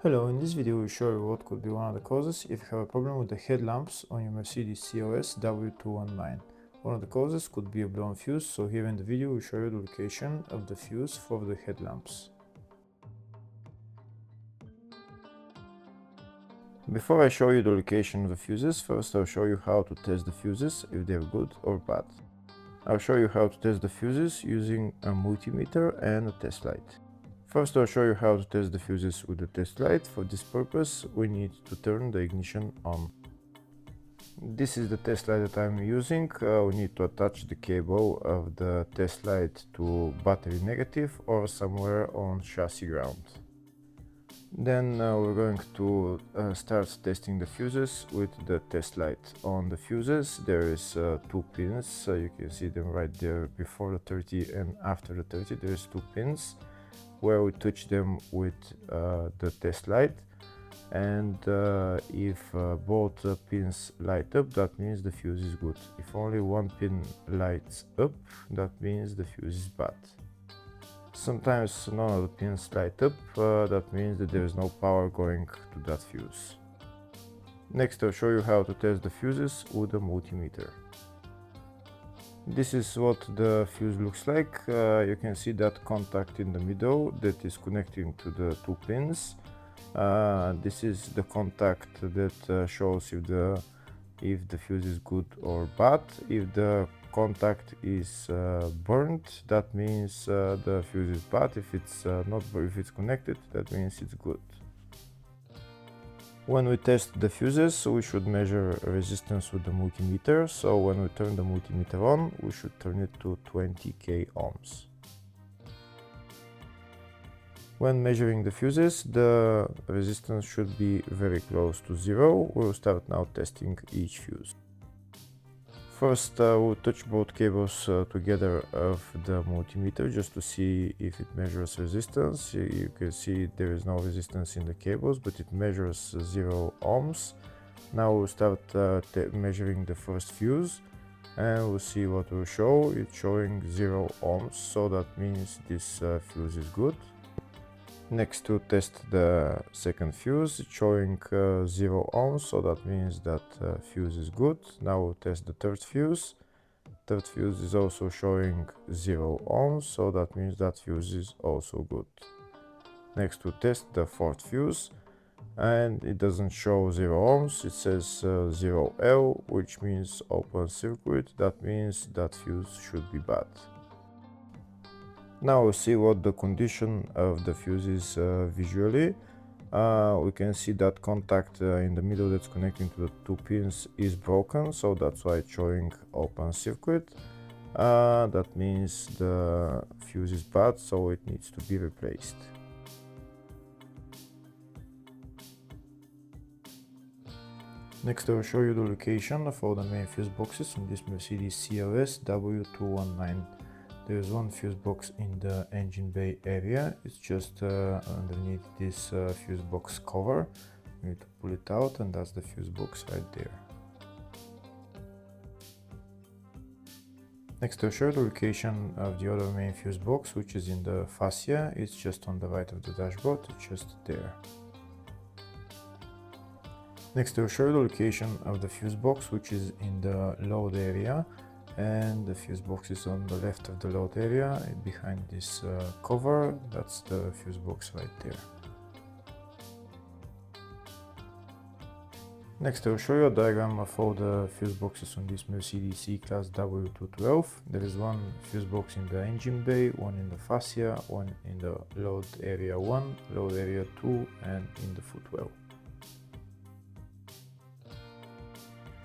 Hello, in this video we show you what could be one of the causes if you have a problem with the headlamps on your Mercedes CLS W219. One of the causes could be a blown fuse, so here in the video we show you the location of the fuse for the headlamps. Before I show you the location of the fuses, first I'll show you how to test the fuses, if they're good or bad. I'll show you how to test the fuses using a multimeter and a test light. First I'll show you how to test the fuses with the test light. For this purpose we need to turn the ignition on. This is the test light that I'm using. We need to attach the cable of the test light to battery negative or somewhere on chassis ground. Then we're going to start testing the fuses with the test light. On the fuses there is two pins, you can see them right there before the 30 and after the 30. There's two pins where we touch them with the test light, and if both pins light up, that means the fuse is good. If only one pin lights up, that means the fuse is bad. Sometimes none of the pins light up, that means that there is no power going to that fuse. Next I'll show you how to test the fuses with a multimeter. This is what the fuse looks like. You can see that contact in the middle that is connecting to the two pins. This is the contact that shows if the fuse is good or bad. If the contact is burnt, that means the fuse is bad. If it's connected, that means it's good. When we test the fuses, we should measure resistance with the multimeter. So when we turn the multimeter on, we should turn it to 20k ohms. When measuring the fuses, the resistance should be very close to zero. We'll start now testing each fuse. First, we'll touch both cables together of the multimeter just to see if it measures resistance. You can see there is no resistance in the cables, but it measures 0 ohms. Now we'll start measuring the first fuse, and we'll see what will show. It's showing 0 ohms, so that means this fuse is good. Next, to test the second fuse, it's showing 0 ohms, so that means that fuse is good. Now we'll test the third fuse. Third fuse is also showing 0 ohms, so that means that fuse is also good. Next we'll test the fourth fuse, and it doesn't show 0 ohms, it says 0L, which means open circuit. That means that fuse should be bad. Now we'll see what the condition of the fuse is visually. We can see that contact in the middle that's connecting to the two pins is broken, so that's why it's showing open circuit. That means the fuse is bad, so it needs to be replaced. Next I'll show you the location of all the main fuse boxes on this Mercedes CLS W219. There is one fuse box in the engine bay area. It's just underneath this fuse box cover. You need to pull it out, and that's the fuse box right there. Next I'll show you the location of the other main fuse box, which is in the fascia. It's just on the right of the dashboard, it's just there. Next I'll show you the location of the fuse box, which is in the load area. And the fuse box is on the left of the load area, behind this cover. That's the fuse box right there. Next I'll show you a diagram of all the fuse boxes on this Mercedes C-Class W212. There is one fuse box in the engine bay, one in the fascia, one in the load area 1, load area 2, and in the footwell.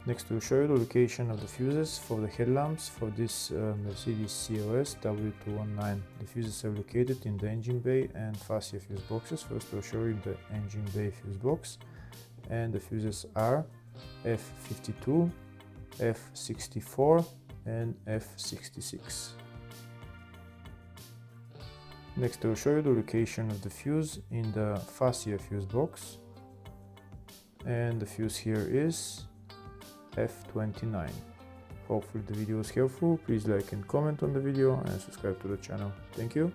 Next we'll show you the location of the fuses for the headlamps for this Mercedes CLS W219. The fuses are located in the engine bay and fascia fuse boxes. First we'll show you the engine bay fuse box, and the fuses are F52, F64 and F66. Next I'll show you the location of the fuse in the fascia fuse box, and the fuse here is F29. Hopefully the video was helpful. Please like and comment on the video and subscribe to the channel. Thank you.